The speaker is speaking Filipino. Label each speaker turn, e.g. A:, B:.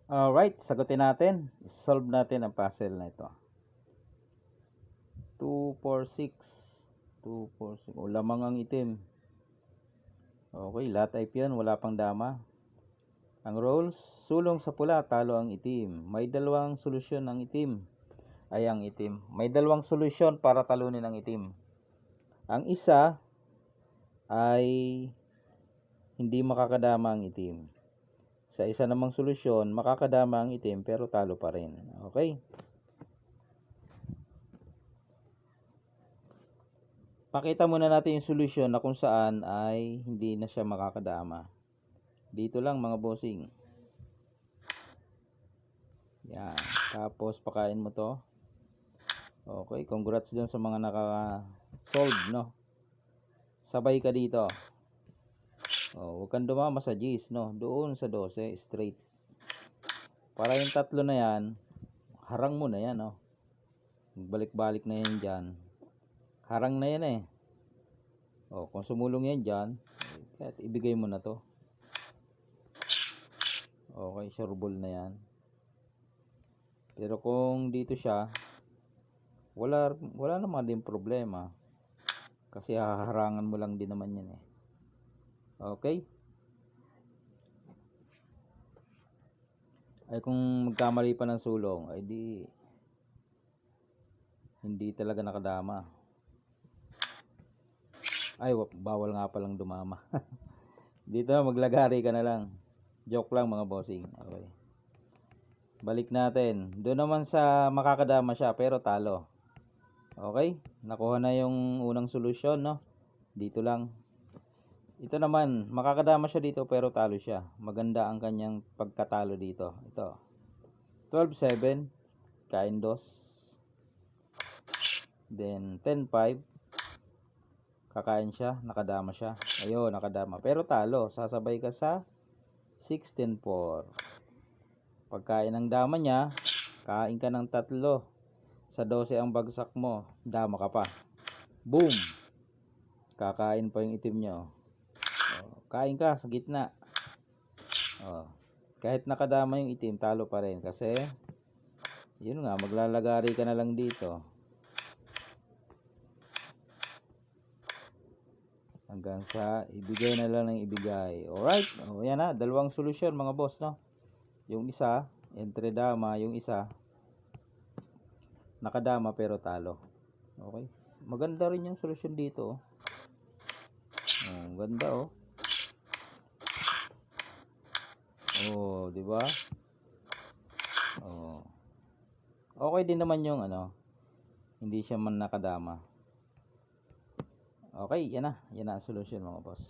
A: Alright, sagutin natin. Solve natin ang puzzle na ito. 2, 4, 6. 2, 4, 6. O, lamang ang itim. Okay, lahat type yan. Wala pang dama. Ang rules, sulong sa pula, talo ang itim. May dalawang solusyon ang itim. Ang itim. May dalawang solusyon para talunin ang itim. Ang isa ay hindi makakadama ang itim. Sa isa namang solusyon, makakadama ang itim pero talo pa rin. Okay? Pakita muna natin yung solusyon na kung saan ay hindi na siya makakadama. Dito lang mga bossing. Yan. Tapos pakain mo to. Okay, congrats dun sa mga naka-solve, no? Sabay ka dito. Huwag kang dumama sa G's, no? Doon sa 12, straight. Para yung tatlo na yan, harang mo na yan, no? Balik-balik na yan dyan. Harang na yan eh. Kung sumulong yan dyan, kahit ibigay mo na to. Okay, sureball na yan. Pero kung dito siya, wala naman din problema. Kasi haharangan mo lang din naman yan eh. Okay? Ay kung magkamali pa ng sulong, ay hindi talaga nakadama. Ay, bawal nga palang dumama. Dito maglagari ka na lang. Joke lang mga bossing. Okay. Balik natin. Doon naman sa makakadama siya pero talo. Okay? Nakuha na yung unang solusyon, no? Dito lang. Ito naman, makakadama siya dito pero talo siya. Maganda ang kanyang pagkatalo dito. Ito. 12-7. Kain 2. Then 10-5. Kakain siya, nakadama siya. Ayun, nakadama. Pero talo, sasabay ka sa 16-4. Pagkain ng dama niya, kain ka ng 3. Sa 12 ang bagsak mo, dama ka pa. Boom! Kakain pa yung itim nyo. Kain ka sa gitna. Kahit nakadama yung itim, talo pa rin. Kasi, yun nga, maglalagari ka na lang dito. Hanggang sa ibigay na lang ng ibigay. Alright, yan na, dalawang solusyon mga boss, no? Yung isa, entre dama, yung isa, nakadama pero talo. Okay, maganda rin yung solusyon dito. Ganda oh. Di ba? Okay din naman yung hindi siya man nakadama. Okay, yan na ang solusyon mga boss.